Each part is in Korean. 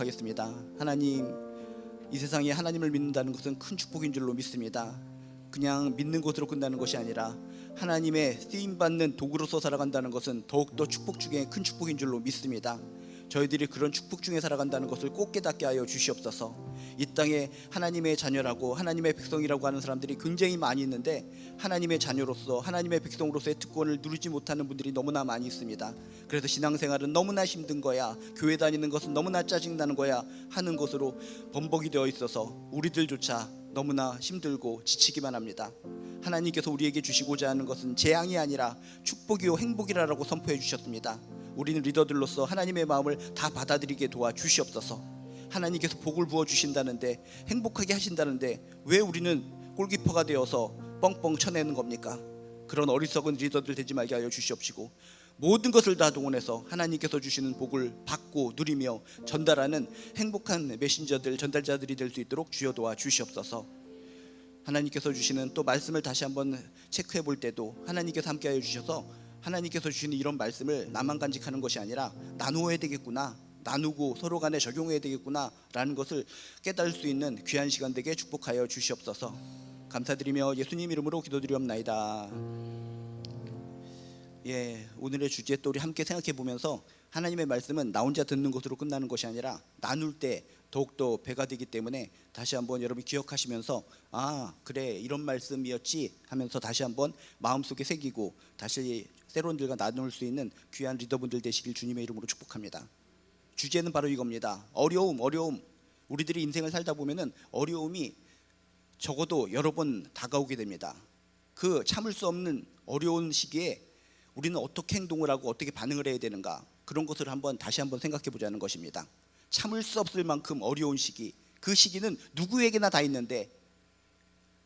하겠습니다. 하나님, 이 세상에 하나님을 믿는다는 것은 큰 축복인 줄로 믿습니다. 그냥 믿는 것으로 끝나는 것이 아니라 하나님의 쓰임받는 도구로서 살아간다는 것은 더욱더 축복 중에 큰 축복인 줄로 믿습니다. 저희들이 그런 축복 중에 살아간다는 것을 꼭 깨닫게 하여 주시옵소서. 이 땅에 하나님의 자녀라고 하나님의 백성이라고 하는 사람들이 굉장히 많이 있는데 하나님의 자녀로서 하나님의 백성으로서의 특권을 누리지 못하는 분들이 너무나 많이 있습니다. 그래서 신앙생활은 너무나 힘든 거야, 교회 다니는 것은 너무나 짜증나는 거야 하는 것으로 범벅이 되어 있어서 우리들조차 너무나 힘들고 지치기만 합니다. 하나님께서 우리에게 주시고자 하는 것은 재앙이 아니라 축복이요 행복이라고 선포해 주셨습니다. 우리는 리더들로서 하나님의 마음을 다 받아들이게 도와주시옵소서. 하나님께서 복을 부어주신다는데, 행복하게 하신다는데 왜 우리는 골키퍼가 되어서 뻥뻥 쳐내는 겁니까? 그런 어리석은 리더들 되지 말게 하여 주시옵시고, 모든 것을 다 동원해서 하나님께서 주시는 복을 받고 누리며 전달하는 행복한 메신저들, 전달자들이 될 수 있도록 주여 도와주시옵소서. 하나님께서 주시는 또 말씀을 다시 한번 체크해 볼 때도 하나님께서 함께하여 주셔서 하나님께서 주시는 이런 말씀을 나만 간직하는 것이 아니라 나누어야 되겠구나, 나누고 서로 간에 적용해야 되겠구나 라는 것을 깨달을 수 있는 귀한 시간 되게 축복하여 주시옵소서. 감사드리며 예수님 이름으로 기도드리옵나이다. 오늘의 주제 또 우리 함께 생각해 보면서, 하나님의 말씀은 나 혼자 듣는 것으로 끝나는 것이 아니라 나눌 때 더욱더 배가 되기 때문에 다시 한번 여러분 기억하시면서 그래 이런 말씀이었지 하면서 다시 한번 마음속에 새기고 다시 새로운들과 나눌 수 있는 귀한 리더분들 되시길 주님의 이름으로 축복합니다. 주제는 바로 이겁니다. 어려움. 우리들이 인생을 살다 보면은 어려움이 적어도 여러 번 다가오게 됩니다. 그 참을 수 없는 어려운 시기에 우리는 어떻게 행동을 하고 어떻게 반응을 해야 되는가, 그런 것을 다시 한번 생각해 보자는 것입니다. 참을 수 없을 만큼 어려운 시기, 그 시기는 누구에게나 다 있는데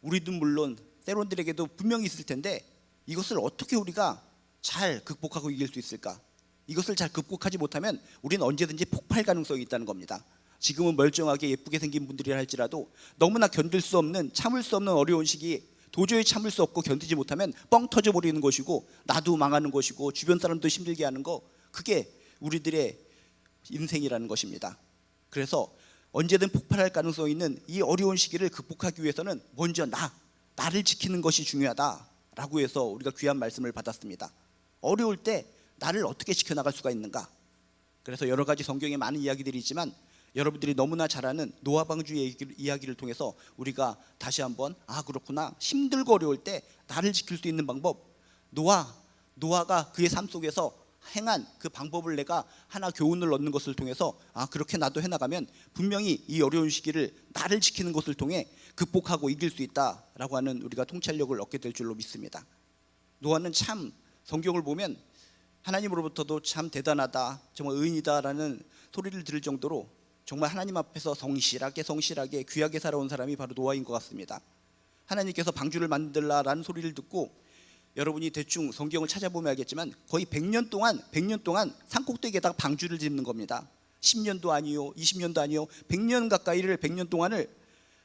우리도 물론 때론들에게도 분명히 있을 텐데 이것을 어떻게 우리가 잘 극복하고 이길 수 있을까? 이것을 잘 극복하지 못하면 우리는 언제든지 폭발 가능성이 있다는 겁니다. 지금은 멀쩡하게 예쁘게 생긴 분들이라 할지라도 너무나 견딜 수 없는, 참을 수 없는 어려운 시기, 도저히 참을 수 없고 견디지 못하면 뻥 터져버리는 것이고 나도 망하는 것이고 주변 사람도 힘들게 하는 거, 그게 우리들의 인생이라는 것입니다. 그래서 언제든 폭발할 가능성이 있는 이 어려운 시기를 극복하기 위해서는 먼저 나를 지키는 것이 중요하다라고 해서 우리가 귀한 말씀을 받았습니다. 어려울 때 나를 어떻게 지켜나갈 수가 있는가? 그래서 여러 가지 성경에 많은 이야기들이 있지만 여러분들이 너무나 잘 아는 노아 방주의 이야기를 통해서 우리가 다시 한번 그렇구나, 힘들고 어려울 때 나를 지킬 수 있는 방법, 노아가 그의 삶 속에서 행한 그 방법을 내가 하나 교훈을 얻는 것을 통해서 그렇게 나도 해나가면 분명히 이 어려운 시기를 나를 지키는 것을 통해 극복하고 이길 수 있다라고 하는 우리가 통찰력을 얻게 될 줄로 믿습니다. 노아는 참 성경을 보면 하나님으로부터도 참 대단하다, 정말 의인이다라는 소리를 들을 정도로 정말 하나님 앞에서 성실하게 귀하게 살아온 사람이 바로 노아인 것 같습니다. 하나님께서 방주를 만들라라는 소리를 듣고, 여러분이 대충 성경을 찾아보면 알겠지만 거의 100년 동안 산꼭대기에다가 방주를 짓는 겁니다. 10년도 아니요, 20년도 아니요, 100년 동안을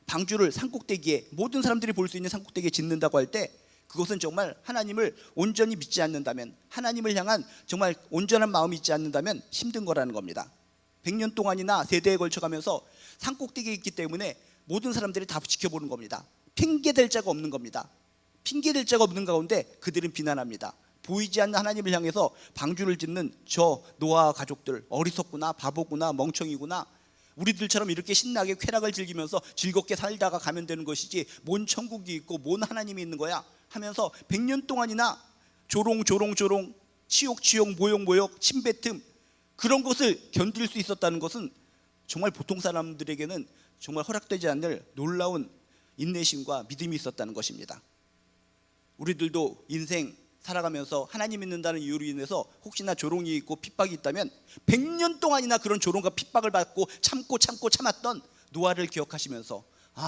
방주를 산꼭대기에, 모든 사람들이 볼 수 있는 산꼭대기에 짓는다고 할 때 그것은 정말 하나님을 온전히 믿지 않는다면, 하나님을 향한 정말 온전한 마음이 있지 않는다면 힘든 거라는 겁니다. 100년 동안이나 세대에 걸쳐가면서 산꼭대기에 있기 때문에 모든 사람들이 다 지켜보는 겁니다. 핑계댈 자가 없는 겁니다. 핑계댈 자가 없는 가운데 그들은 비난합니다. 보이지 않는 하나님을 향해서 방주를 짓는 저 노아 가족들, 어리석구나, 바보구나, 멍청이구나, 우리들처럼 이렇게 신나게 쾌락을 즐기면서 즐겁게 살다가 가면 되는 것이지 뭔 천국이 있고 뭔 하나님이 있는 거야 하면서 100년 동안이나 조롱, 치욕, 모욕, 침뱉음, 그런 것을 견딜 수 있었다는 것은 정말 보통 사람들에게는 정말 허락되지 않을 놀라운 인내심과 믿음이 있었다는 것입니다. 우리들도 인생 살아가면서 하나님 믿는다는 이유로 인해서 혹시나 조롱이 있고 핍박이 있다면 100년 동안이나 그런 조롱과 핍박을 받고 참았던 노아를 기억하시면서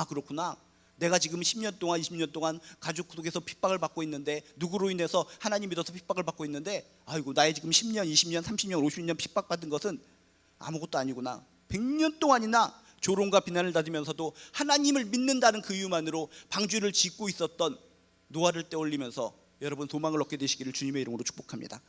그렇구나, 내가 지금 10년 동안 20년 동안 가족 속에서 핍박을 받고 있는데, 누구로 인해서 하나님 믿어서 핍박을 받고 있는데, 나의 지금 10년, 20년, 30년, 50년 핍박받은 것은 아무것도 아니구나. 100년 동안이나 조롱과 비난을 받으면서도 하나님을 믿는다는 그 이유만으로 방주를 짓고 있었던 노아를 떠올리면서 여러분 소망을 얻게 되시기를 주님의 이름으로 축복합니다.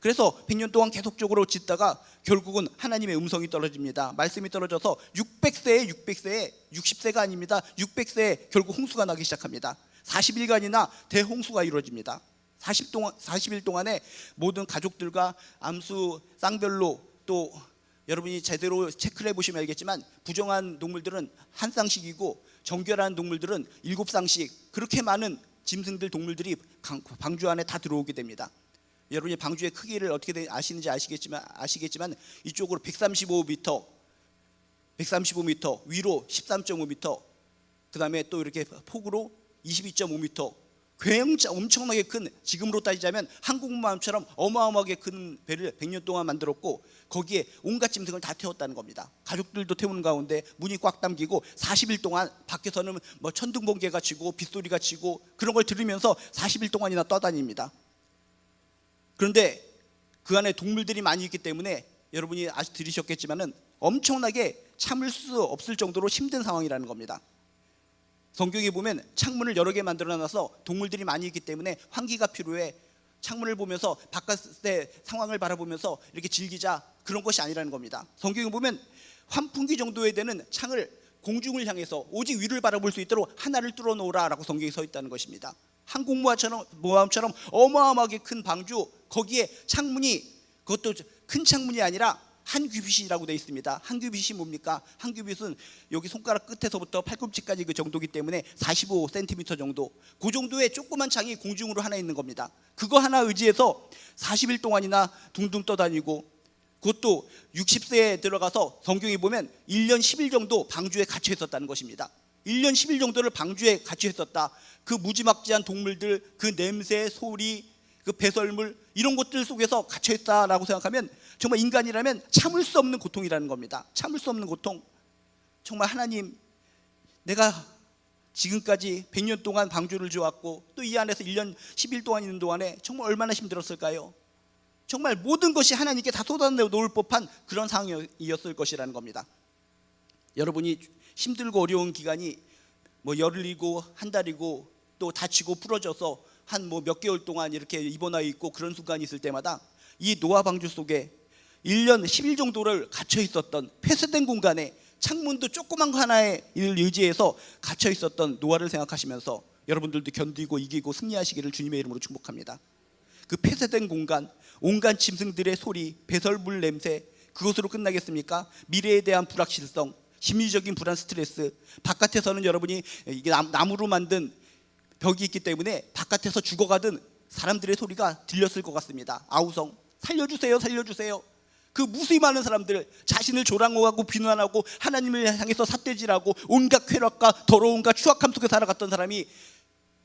그래서 100년 동안 계속적으로 짓다가 결국은 하나님의 음성이 떨어집니다. 말씀이 떨어져서 600세에 60세가 아닙니다. 600세에 결국 홍수가 나기 시작합니다. 40일간이나 대홍수가 이루어집니다. 40일 동안에 모든 가족들과 암수 쌍별로, 또 여러분이 제대로 체크를 해보시면 알겠지만 부정한 동물들은 한 쌍씩이고 정결한 동물들은 7쌍씩, 그렇게 많은 짐승들 동물들이 방주 안에 다 들어오게 됩니다. 여러분이 방주의 크기를 어떻게 아시는지 아시겠지만 이쪽으로 135m 위로 13.5m, 그 다음에 또 이렇게 폭으로 22.5m, 엄청나게 큰, 지금으로 따지자면 항공모함처럼 어마어마하게 큰 배를 100년 동안 만들었고 거기에 온갖 짐승을 다 태웠다는 겁니다. 가족들도 태우는 가운데 문이 꽉 잠기고 40일 동안 밖에서는 뭐 천둥번개가 치고 빗소리가 치고 그런 걸 들으면서 40일 동안이나 떠다닙니다. 그런데 그 안에 동물들이 많이 있기 때문에 여러분이 아직 들으셨겠지만은 엄청나게 참을 수 없을 정도로 힘든 상황이라는 겁니다. 성경에 보면 창문을 여러 개 만들어 놔서 동물들이 많이 있기 때문에 환기가 필요해. 창문을 보면서 바깥의 상황을 바라보면서 이렇게 즐기자, 그런 것이 아니라는 겁니다. 성경에 보면 환풍기 정도에 되는 창을 공중을 향해서 오직 위를 바라볼 수 있도록 하나를 뚫어 놓으라 라고 성경에 서 있다는 것입니다. 항공모함처럼 어마어마하게 큰 방주, 거기에 창문이, 그것도 큰 창문이 아니라 한 규빗이라고 되어 있습니다. 한 규빗이 뭡니까? 한 규빗은 여기 손가락 끝에서부터 팔꿈치까지 그 정도기 때문에 45cm 정도, 그 정도의 조그만 창이 공중으로 하나 있는 겁니다. 그거 하나 의지해서 40일 동안이나 둥둥 떠다니고, 그것도 60세에 들어가서 성경에 보면 1년 10일 정도 방주에 갇혀 있었다는 것입니다. 1년 10일 정도를 방주에 갇혀 있었다. 그 무지막지한 동물들, 그 냄새, 소리, 그 배설물, 이런 것들 속에서 갇혀 있다라고 생각하면 정말 인간이라면 참을 수 없는 고통이라는 겁니다. 참을 수 없는 고통. 정말 하나님, 내가 지금까지 100년 동안 방주를 지어왔고 또 이 안에서 1년 10일 동안 있는 동안에 정말 얼마나 힘들었을까요? 정말 모든 것이 하나님께 다 쏟아내 놓을 법한 그런 상황이었을 것이라는 겁니다. 여러분이 힘들고 어려운 기간이 뭐 열흘이고 한 달이고 또 다치고 부러져서 한 뭐 몇 개월 동안 이렇게 입원해 있고 그런 순간이 있을 때마다 이 노아 방주 속에 1년 10일 정도를 갇혀 있었던, 폐쇄된 공간에 창문도 조그만 거 하나에 의지해서 갇혀 있었던 노아를 생각하시면서 여러분들도 견디고 이기고 승리하시기를 주님의 이름으로 축복합니다. 그 폐쇄된 공간, 온갖 짐승들의 소리, 배설물 냄새, 그것으로 끝나겠습니까? 미래에 대한 불확실성, 심리적인 불안, 스트레스. 바깥에서는 여러분이 이게 나무로 만든 벽이 있기 때문에 바깥에서 죽어가던 사람들의 소리가 들렸을 것 같습니다. 아우성, 살려주세요, 살려주세요. 그 무수히 많은 사람들, 자신을 조랑하고 비난하고 하나님을 향해서 삿대질하고 온갖 쾌락과 더러움과 추악함 속에 살아갔던 사람이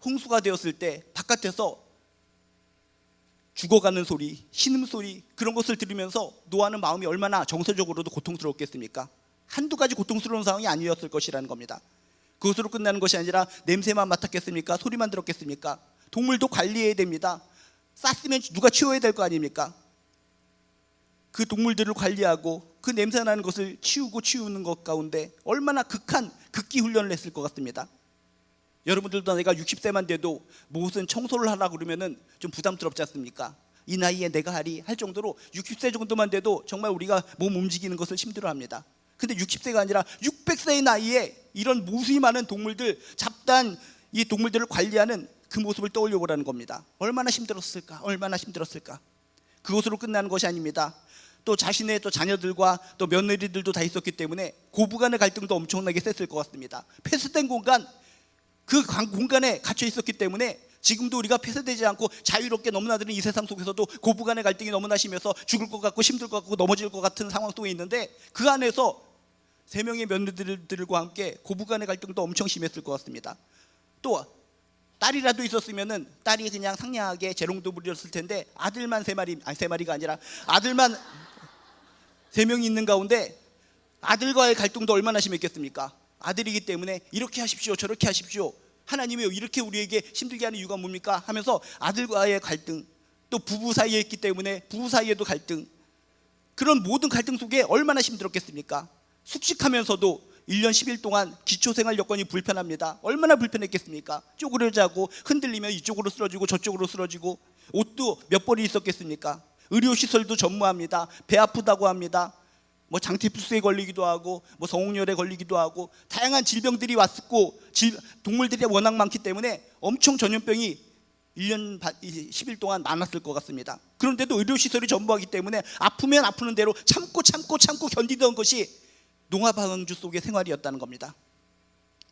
홍수가 되었을 때 바깥에서 죽어가는 소리, 신음소리, 그런 것을 들으면서 노아는 마음이 얼마나 정서적으로도 고통스러웠겠습니까? 한두 가지 고통스러운 상황이 아니었을 것이라는 겁니다. 그것으로 끝나는 것이 아니라 냄새만 맡았겠습니까? 소리만 들었겠습니까? 동물도 관리해야 됩니다. 쌌으면 누가 치워야 될 거 아닙니까? 그 동물들을 관리하고 그 냄새나는 것을 치우는 것 가운데 얼마나 극기 훈련을 했을 것 같습니다. 여러분들도 내가 60세만 돼도 무슨 청소를 하라고 그러면은 좀 부담스럽지 않습니까? 이 나이에 내가 하리 할 정도로 60세 정도만 돼도 정말 우리가 몸 움직이는 것을 힘들어합니다. 근데 60세가 아니라 600세의 나이에 이런 무수히 많은 동물들, 잡다한 이 동물들을 관리하는 그 모습을 떠올려 보라는 겁니다. 얼마나 힘들었을까? 얼마나 힘들었을까? 그것으로 끝나는 것이 아닙니다. 또 자신의 또 자녀들과 또 며느리들도 다 있었기 때문에 고부간의 갈등도 엄청나게 셌을 것 같습니다. 폐쇄된 공간, 그 공간에 갇혀 있었기 때문에 지금도 우리가 폐쇄되지 않고 자유롭게 넘나드는 이 세상 속에서도 고부간의 갈등이 너무나 심해서 죽을 것 같고 힘들 것 같고 넘어질 것 같은 상황 속에 있는데, 그 안에서 3명의 며느리들과 함께 고부간의 갈등도 엄청 심했을 것 같습니다. 또 딸이라도 있었으면은 딸이 그냥 상냥하게 재롱도 부렸을 텐데 아들만 3마리가 아니라 아들만 3명이 있는 가운데 아들과의 갈등도 얼마나 심했겠습니까? 아들이기 때문에 이렇게 하십시오, 저렇게 하십시오. 하나님이 이렇게 우리에게 힘들게 하는 이유가 뭡니까? 하면서 아들과의 갈등, 또 부부 사이에 있기 때문에 부부 사이에도 갈등, 그런 모든 갈등 속에 얼마나 힘들었겠습니까? 숙식하면서도 1년 10일 동안 기초생활 여건이 불편합니다. 얼마나 불편했겠습니까? 쪼그려 자고 흔들리면 이쪽으로 쓰러지고 저쪽으로 쓰러지고, 옷도 몇 벌이 있었겠습니까? 의료시설도 전무합니다. 배 아프다고 합니다. 뭐 장티푸스에 걸리기도 하고 뭐 성홍열에 걸리기도 하고 다양한 질병들이 왔고 동물들이 워낙 많기 때문에 엄청 전염병이 1년 10일 동안 많았을 것 같습니다. 그런데도 의료시설이 전무하기 때문에 아프면 아프는 대로 참고 견디던 것이 노아 방주 속의 생활이었다는 겁니다.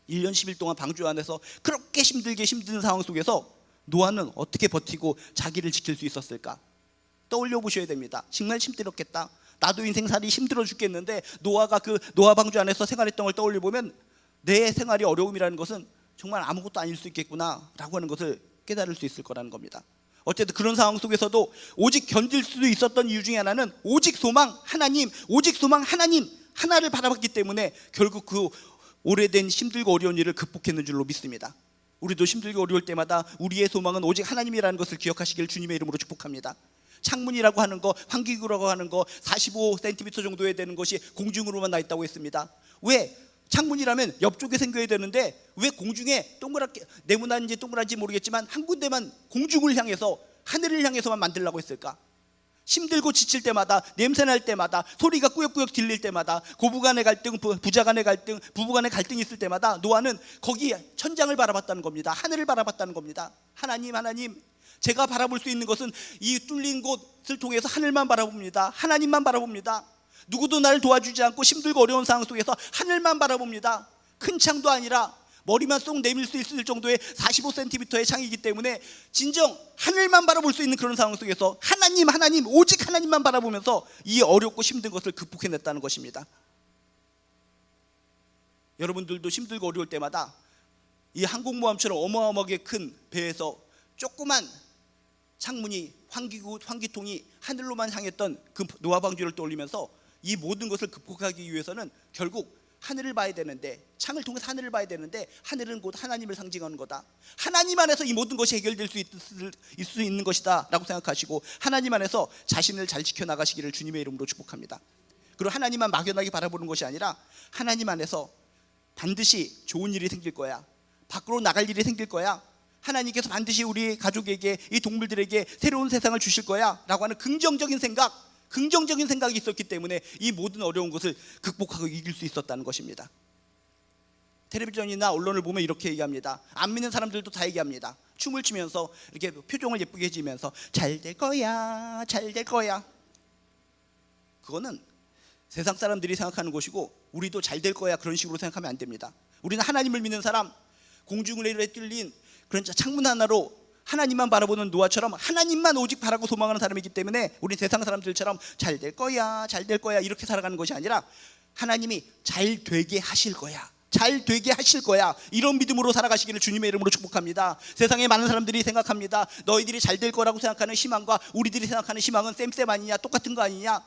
1년 10일 동안 방주 안에서 그렇게 힘든 상황 속에서 노아는 어떻게 버티고 자기를 지킬 수 있었을까? 떠올려 보셔야 됩니다. 정말 힘들었겠다. 나도 인생살이 힘들어 죽겠는데 노아가 그 노아 방주 안에서 생활했던 걸 떠올려 보면 내 생활이 어려움이라는 것은 정말 아무것도 아닐 수 있겠구나 라고 하는 것을 깨달을 수 있을 거라는 겁니다. 어쨌든 그런 상황 속에서도 오직 견딜 수도 있었던 이유 중에 하나는 오직 소망 하나님 하나를 바라봤기 때문에 결국 그 오래된 힘들고 어려운 일을 극복했는 줄로 믿습니다. 우리도 힘들고 어려울 때마다 우리의 소망은 오직 하나님이라는 것을 기억하시길 주님의 이름으로 축복합니다. 창문이라고 하는 거, 환기구라고 하는 거 45cm 정도에 되는 것이 공중으로만 나 있다고 했습니다. 왜? 창문이라면 옆쪽에 생겨야 되는데 왜 공중에 동그랗게 네모난지 동그란지 모르겠지만 한 군데만 공중을 향해서 하늘을 향해서만 만들려고 했을까? 힘들고 지칠 때마다, 냄새날 때마다, 소리가 꾸역꾸역 들릴 때마다, 고부간의 갈등, 부자간의 갈등, 부부간의 갈등이 있을 때마다 노아는 거기 천장을 바라봤다는 겁니다. 하늘을 바라봤다는 겁니다. 하나님 제가 바라볼 수 있는 것은 이 뚫린 곳을 통해서 하늘만 바라봅니다. 하나님만 바라봅니다. 누구도 나를 도와주지 않고 힘들고 어려운 상황 속에서 하늘만 바라봅니다. 큰 창도 아니라 머리만 쏙 내밀 수 있을 정도의 45cm의 창이기 때문에 진정 하늘만 바라볼 수 있는 그런 상황 속에서 하나님 오직 하나님만 바라보면서 이 어렵고 힘든 것을 극복해냈다는 것입니다. 여러분들도 힘들고 어려울 때마다 이 항공모함처럼 어마어마하게 큰 배에서 조그만 창문이 환기통이 하늘로만 향했던 그 노아 방주를 떠올리면서 이 모든 것을 극복하기 위해서는 결국 하늘을 봐야 되는데, 창을 통해서 하늘을 봐야 되는데 하늘은 곧 하나님을 상징하는 거다. 하나님 안에서 이 모든 것이 해결될 수 있는 것이다 라고 생각하시고 하나님 안에서 자신을 잘 지켜나가시기를 주님의 이름으로 축복합니다. 그리고 하나님만 막연하게 바라보는 것이 아니라 하나님 안에서 반드시 좋은 일이 생길 거야, 밖으로 나갈 일이 생길 거야, 하나님께서 반드시 우리 가족에게, 이 동물들에게 새로운 세상을 주실 거야 라고 하는 긍정적인 생각이 있었기 때문에 이 모든 어려운 것을 극복하고 이길 수 있었다는 것입니다. 텔레비전이나 언론을 보면 이렇게 얘기합니다. 안 믿는 사람들도 다 얘기합니다. 춤을 추면서 이렇게 표정을 예쁘게 해주면서 잘 될 거야, 잘 될 거야. 그거는 세상 사람들이 생각하는 것이고 우리도 잘 될 거야 그런 식으로 생각하면 안 됩니다. 우리는 하나님을 믿는 사람, 공중을 뚫린 그런 창문 하나로 하나님만 바라보는 노아처럼 하나님만 오직 바라고 소망하는 사람이기 때문에 우리 세상 사람들처럼 잘 될 거야, 잘 될 거야 이렇게 살아가는 것이 아니라 하나님이 잘 되게 하실 거야, 잘 되게 하실 거야, 이런 믿음으로 살아가시기를 주님의 이름으로 축복합니다. 세상에 많은 사람들이 생각합니다. 너희들이 잘 될 거라고 생각하는 희망과 우리들이 생각하는 희망은 쌤 아니냐, 똑같은 거 아니냐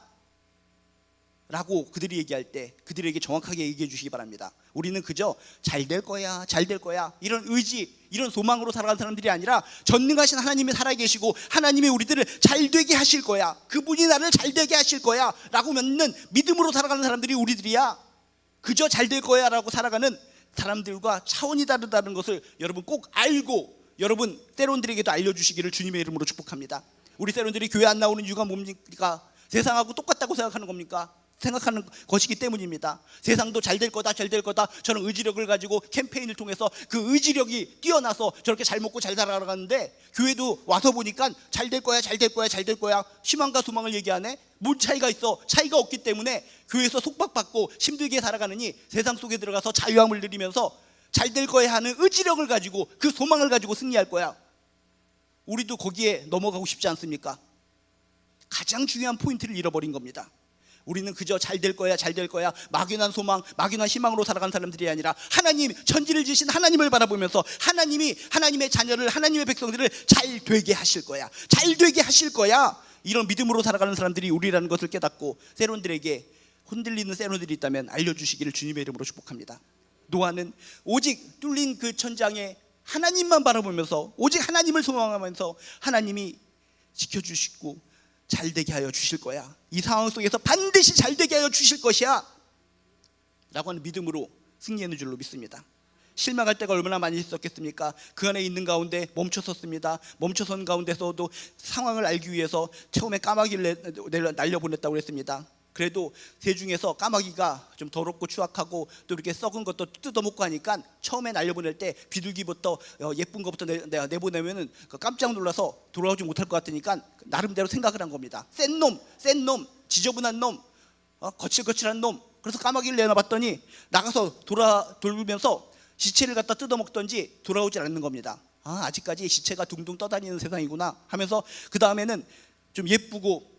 라고 그들이 얘기할 때 그들에게 정확하게 얘기해 주시기 바랍니다. 우리는 그저 잘 될 거야, 잘 될 거야 이런 의지, 이런 소망으로 살아가는 사람들이 아니라 전능하신 하나님이 살아계시고 하나님이 우리들을 잘 되게 하실 거야, 그분이 나를 잘 되게 하실 거야 라고 믿는 믿음으로 살아가는 사람들이 우리들이야. 그저 잘 될 거야 라고 살아가는 사람들과 차원이 다르다는 것을 여러분 꼭 알고 여러분 세론들에게도 알려주시기를 주님의 이름으로 축복합니다. 우리 세론들이 교회 안 나오는 이유가 뭡니까? 세상하고 똑같다고 생각하는 겁니까? 생각하는 것이기 때문입니다. 세상도 잘 될 거다, 잘 될 거다 저는 의지력을 가지고 캠페인을 통해서 그 의지력이 뛰어나서 저렇게 잘 먹고 잘 살아가는데 교회도 와서 보니까 잘 될 거야, 잘 될 거야, 잘 될 거야 희망과 소망을 얘기하네. 뭔 차이가 있어? 차이가 없기 때문에 교회에서 속박받고 힘들게 살아가느니 세상 속에 들어가서 자유함을 누리면서 잘 될 거야 하는 의지력을 가지고 그 소망을 가지고 승리할 거야. 우리도 거기에 넘어가고 싶지 않습니까? 가장 중요한 포인트를 잃어버린 겁니다. 우리는 그저 잘 될 거야, 잘 될 거야 막연한 소망, 막연한 희망으로 살아가는 사람들이 아니라 하나님, 천지를 지신 하나님을 바라보면서 하나님이 하나님의 자녀를, 하나님의 백성들을 잘 되게 하실 거야, 잘 되게 하실 거야 이런 믿음으로 살아가는 사람들이 우리라는 것을 깨닫고 세론들에게 흔들리는 세론들이 있다면 알려주시기를 주님의 이름으로 축복합니다. 노아는 오직 뚫린 그 천장에 하나님만 바라보면서 오직 하나님을 소망하면서 하나님이 지켜주시고 잘 되게 하여 주실 거야, 이 상황 속에서 반드시 잘 되게 하여 주실 것이야 라고 하는 믿음으로 승리하는 줄로 믿습니다. 실망할 때가 얼마나 많이 있었겠습니까? 그 안에 있는 가운데 멈춰섰습니다. 멈춰선 가운데서도 상황을 알기 위해서 처음에 까마귀를 날려보냈다고 했습니다. 그래도 새 중에서 까마귀가 좀 더럽고 추악하고 또 이렇게 썩은 것도 뜯어먹고 하니까 처음에 날려보낼 때 비둘기부터 예쁜 것부터 내보내면은 깜짝 놀라서 돌아오지 못할 것 같으니까 나름대로 생각을 한 겁니다. 센 놈, 지저분한 놈, 거칠거칠한 놈. 그래서 까마귀를 내놔봤더니 나가서 돌면서 시체를 갖다 뜯어먹던지 돌아오질 않는 겁니다. 아직까지 시체가 둥둥 떠다니는 세상이구나 하면서 그 다음에는 좀 예쁘고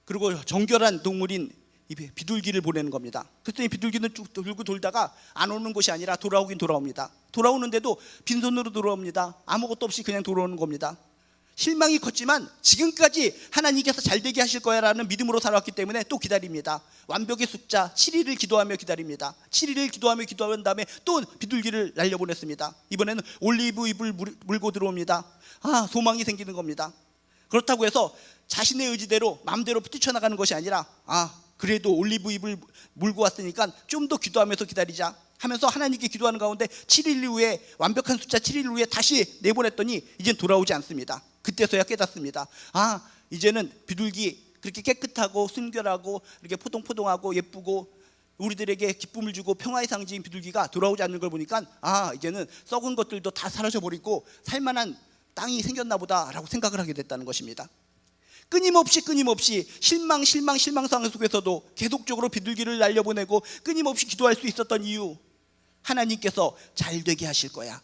그리고 정결한 동물인 이 비둘기를 보내는 겁니다. 그랬더니 비둘기는 쭉 돌고 돌다가 안 오는 것이 아니라 돌아오긴 돌아옵니다. 돌아오는데도 빈손으로 돌아옵니다. 아무것도 없이 그냥 돌아오는 겁니다. 실망이 컸지만 지금까지 하나님께서 잘되게 하실 거야 라는 믿음으로 살아왔기 때문에 또 기다립니다. 완벽의 숫자 7일을 기도하며 기다립니다. 7일을 기도한 다음에 또 비둘기를 날려보냈습니다. 이번에는 올리브 잎을 물고 들어옵니다. 소망이 생기는 겁니다. 그렇다고 해서 자신의 의지대로 마음대로 뛰쳐나가는 것이 아니라 그래도 올리브 잎을 물고 왔으니까 좀 더 기도하면서 기다리자 하면서 하나님께 기도하는 가운데 7일 후에 완벽한 숫자 7일 후에 다시 내보냈더니 이젠 돌아오지 않습니다. 그때서야 깨닫습니다. 이제는 비둘기 그렇게 깨끗하고 순결하고 이렇게 포동포동하고 예쁘고 우리들에게 기쁨을 주고 평화의 상징인 비둘기가 돌아오지 않는 걸 보니까 이제는 썩은 것들도 다 사라져버리고 살만한 땅이 생겼나 보다라고 생각을 하게 됐다는 것입니다. 끊임없이 실망 상황 속에서도 계속적으로 비둘기를 날려보내고 끊임없이 기도할 수 있었던 이유, 하나님께서 잘되게 하실 거야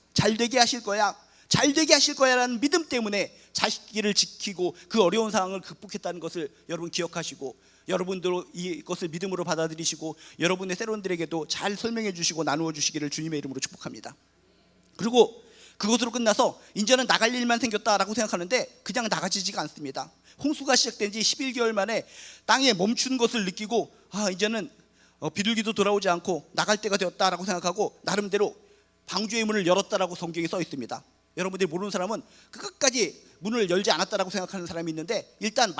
라는 믿음 때문에 자식기를 지키고 그 어려운 상황을 극복했다는 것을 여러분 기억하시고 여러분도 이것을 믿음으로 받아들이시고 여러분의 새로운들에게도 잘 설명해 주시고 나누어 주시기를 주님의 이름으로 축복합니다. 그리고 그것으로 끝나서 이제는 나갈 일만 생겼다라고 생각하는데 그냥 나가지지가 않습니다. 홍수가 시작된 지 11개월 만에 땅에 멈춘 것을 느끼고 이제는 비둘기도 돌아오지 않고 나갈 때가 되었다라고 생각하고 나름대로 방주의 문을 열었다라고 성경에 써 있습니다. 여러분들이 모르는 사람은 끝까지 문을 열지 않았다라고 생각하는 사람이 있는데 일단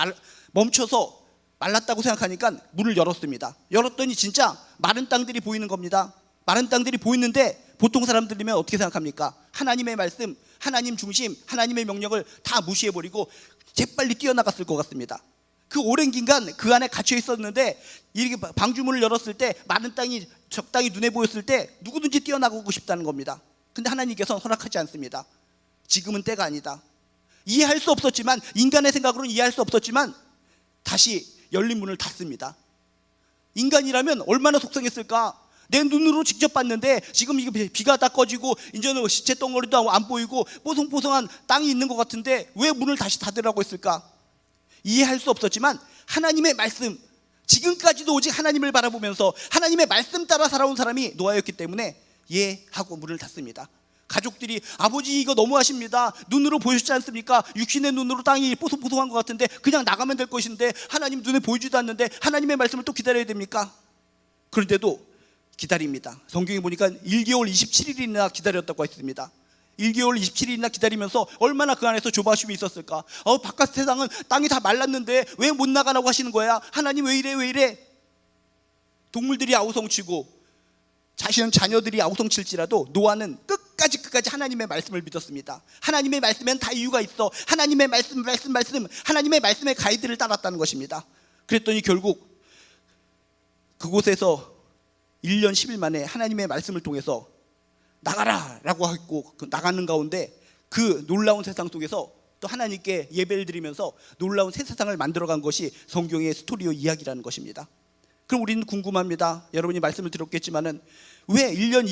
멈춰서 말랐다고 생각하니까 문을 열었습니다. 열었더니 진짜 마른 땅들이 보이는 겁니다. 마른 땅들이 보이는데 보통 사람들이면 어떻게 생각합니까? 하나님의 말씀, 하나님 중심, 하나님의 명령을 다 무시해버리고 재빨리 뛰어나갔을 것 같습니다. 그 오랜 기간 그 안에 갇혀 있었는데 이렇게 방주문을 열었을 때 마른 땅이 적당히 눈에 보였을 때 누구든지 뛰어나가고 싶다는 겁니다. 근데 하나님께서는 허락하지 않습니다. 지금은 때가 아니다. 이해할 수 없었지만 인간의 생각으로는 이해할 수 없었지만 다시 열린 문을 닫습니다. 인간이라면 얼마나 속상했을까? 내 눈으로 직접 봤는데 지금 이게 비가 다 꺼지고 이제는 시체 덩어리도 안 보이고 뽀송뽀송한 땅이 있는 것 같은데 왜 문을 다시 닫으라고 했을까? 이해할 수 없었지만 하나님의 말씀, 지금까지도 오직 하나님을 바라보면서 하나님의 말씀 따라 살아온 사람이 노아였기 때문에 하고 문을 닫습니다. 가족들이 아버지 이거 너무하십니다. 눈으로 보셨지 않습니까? 육신의 눈으로 땅이 뽀송뽀송한 것 같은데 그냥 나가면 될 것인데 하나님 눈에 보이지도 않는데 하나님의 말씀을 또 기다려야 됩니까? 그런데도 기다립니다. 성경에 보니까 1개월 27일이나 기다렸다고 했습니다. 1개월 27일이나 기다리면서 얼마나 그 안에서 조바심이 있었을까? 바깥 세상은 땅이 다 말랐는데 왜 못 나가라고 하시는 거야? 하나님 왜 이래? 동물들이 아우성치고 자녀들이 아우성칠지라도 노아는 끝까지 하나님의 말씀을 믿었습니다. 하나님의 말씀엔 다 이유가 있어. 하나님의 말씀 하나님의 말씀의 가이드를 따랐다는 것입니다. 그랬더니 결국 그곳에서 1년 10일 만에 하나님의 말씀을 통해서 나가라 라고 하고 나가는 가운데 그 놀라운 세상 속에서 또 하나님께 예배를 드리면서 놀라운 새 세상을 만들어간 것이 성경의 스토리오 이야기라는 것입니다. 그럼 우리는 궁금합니다. 여러분이 말씀을 들었겠지만은 왜 1개월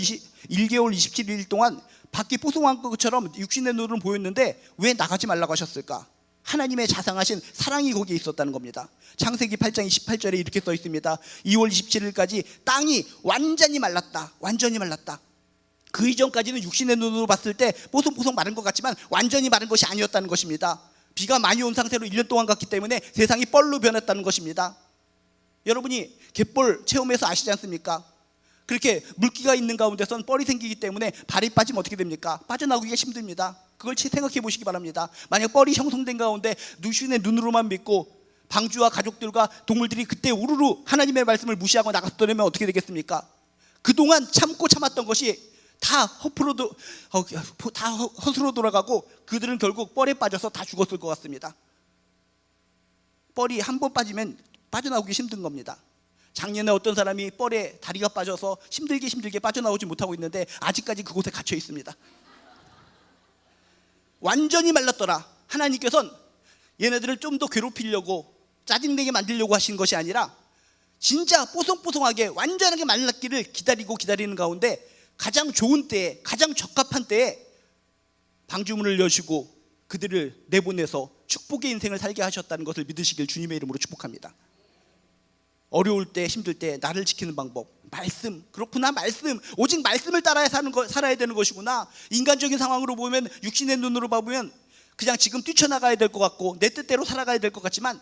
27일 동안 밖이 뽀송한 것처럼 육신의 눈으로 보였는데 왜 나가지 말라고 하셨을까? 하나님의 자상하신 사랑이 거기에 있었다는 겁니다. 창세기 8장 28절에 이렇게 써 있습니다. 2월 27일까지 땅이 완전히 말랐다. 그 이전까지는 육신의 눈으로 봤을 때 뽀송뽀송 마른 것 같지만 완전히 마른 것이 아니었다는 것입니다. 비가 많이 온 상태로 1년 동안 갔기 때문에 세상이 뻘로 변했다는 것입니다. 여러분이 갯벌 체험해서 아시지 않습니까? 그렇게 물기가 있는 가운데선 뻘이 생기기 때문에 발이 빠지면 어떻게 됩니까? 빠져나오기가 힘듭니다. 그걸 생각해 보시기 바랍니다. 만약 뻘이 형성된 가운데 육신의 눈으로만 믿고 방주와 가족들과 동물들이 그때 우르르 하나님의 말씀을 무시하고 나갔더라면 어떻게 되겠습니까? 그동안 참고 참았던 것이 다 헛으로 돌아가고 그들은 결국 뻘에 빠져서 다 죽었을 것 같습니다. 뻘이 한 번 빠지면 빠져나오기 힘든 겁니다. 작년에 어떤 사람이 뻘에 다리가 빠져서 힘들게 빠져나오지 못하고 있는데 아직까지 그곳에 갇혀 있습니다. 완전히 말랐더라. 하나님께서는 얘네들을 좀 더 괴롭히려고 짜증내게 만들려고 하신 것이 아니라 진짜 뽀송뽀송하게 완전하게 말랐기를 기다리는 가운데 가장 좋은 때에, 가장 적합한 때에 방주문을 여시고 그들을 내보내서 축복의 인생을 살게 하셨다는 것을 믿으시길 주님의 이름으로 축복합니다. 어려울 때, 힘들 때 나를 지키는 방법, 말씀. 그렇구나, 말씀. 오직 말씀을 따라야 살아야 되는 것이구나. 인간적인 상황으로 보면, 육신의 눈으로 보면 그냥 지금 뛰쳐나가야 될 것 같고 내 뜻대로 살아가야 될 것 같지만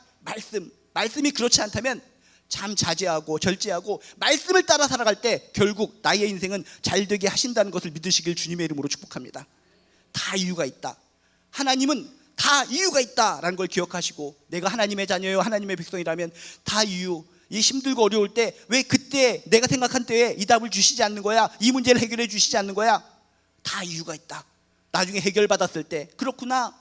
말씀이 그렇지 않다면 참 자제하고 절제하고 말씀을 따라 살아갈 때 결국 나의 인생은 잘되게 하신다는 것을 믿으시길 주님의 이름으로 축복합니다. 다 이유가 있다. 하나님은 다 이유가 있다라는 걸 기억하시고, 내가 하나님의 자녀요 하나님의 백성이라면 다 이유, 이 힘들고 어려울 때 왜 그때 내가 생각한 때에 이 답을 주시지 않는 거야? 이 문제를 해결해 주시지 않는 거야? 다 이유가 있다. 나중에 해결받았을 때 그렇구나,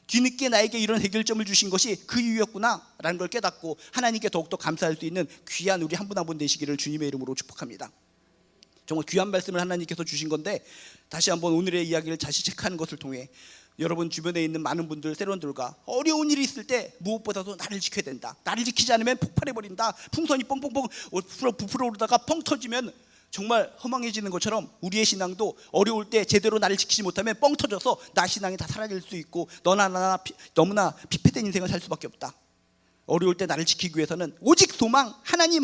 뒤늦게 나에게 이런 해결점을 주신 것이 그 이유였구나 라는 걸 깨닫고 하나님께 더욱더 감사할 수 있는 귀한 우리 한 분 한 분 되시기를 주님의 이름으로 축복합니다. 정말 귀한 말씀을 하나님께서 주신 건데, 다시 한번 오늘의 이야기를 다시 체크하는 것을 통해 여러분 주변에 있는 많은 분들, 세론들과 어려운 일이 있을 때 무엇보다도 나를 지켜야 된다, 나를 지키지 않으면 폭발해버린다, 풍선이 뻥뻥뻥 부풀어 오르다가 펑 터지면 정말 허망해지는 것처럼 우리의 신앙도 어려울 때 제대로 나를 지키지 못하면 뻥 터져서 나 신앙이 다 사라질 수 있고 너나 나나 너무나 피폐된 인생을 살 수밖에 없다. 어려울 때 나를 지키기 위해서는 오직 소망, 하나님,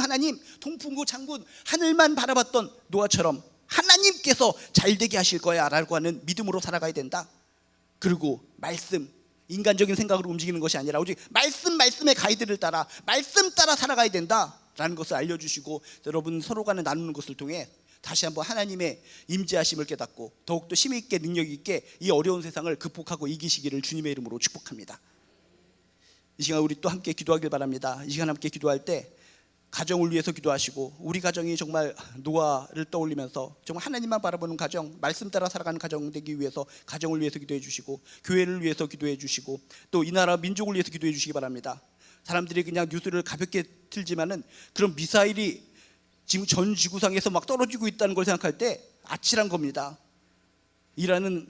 통풍구 장군, 하늘만 바라봤던 노아처럼 하나님께서 잘되게 하실 거야 라고 하는 믿음으로 살아가야 된다. 그리고 말씀, 인간적인 생각으로 움직이는 것이 아니라 오직 말씀의 가이드를 따라 말씀 따라 살아가야 된다 라는 것을 알려주시고, 여러분 서로 간에 나누는 것을 통해 다시 한번 하나님의 임재하심을 깨닫고 더욱더 힘있게 능력있게 이 어려운 세상을 극복하고 이기시기를 주님의 이름으로 축복합니다. 이 시간 우리 또 함께 기도하길 바랍니다. 이 시간 함께 기도할 때 가정을 위해서 기도하시고, 우리 가정이 정말 노아를 떠올리면서 정말 하나님만 바라보는 가정, 말씀 따라 살아가는 가정 되기 위해서 가정을 위해서 기도해 주시고, 교회를 위해서 기도해 주시고, 또 이 나라 민족을 위해서 기도해 주시기 바랍니다. 사람들이 그냥 뉴스를 가볍게 틀지만은 그런 미사일이 지금 전 지구상에서 막 떨어지고 있다는 걸 생각할 때 아찔한 겁니다. 이라는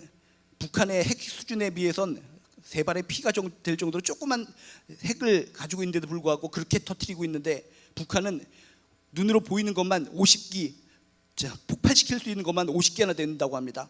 북한의 핵 수준에 비해선 3발의 피가 될 정도로 조그만 핵을 가지고 있는데도 불구하고 그렇게 터뜨리고 있는데, 북한은 눈으로 보이는 것만 50기, 폭발시킬 수 있는 것만 50개나 된다고 합니다.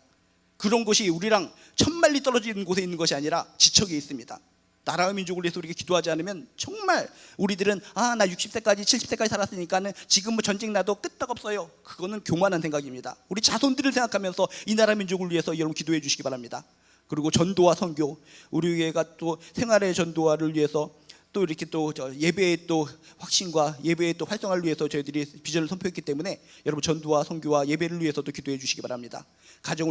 그런 것이 우리랑 1000마리 떨어지는 곳에 있는 것이 아니라 지척에 있습니다. 나라와 민족을 위해서 우리가 기도하지 않으면 정말 우리들은 나 60세까지 70세까지 살았으니까는 지금 뭐 전쟁 나도 끄떡없어요. 그거는 교만한 생각입니다. 우리 자손들을 생각하면서 이 나라 민족을 위해서 여러분 기도해 주시기 바랍니다. 그리고 전도와 선교, 우리 교회가 또 생활의 전도화를 위해서 또 이렇게 또 예배의 또 확신과 예배의 또 활성화를 위해서 저희들이 비전을 선포했기 때문에 여러분 전도와 선교와 예배를 위해서도 기도해 주시기 바랍니다. 가정을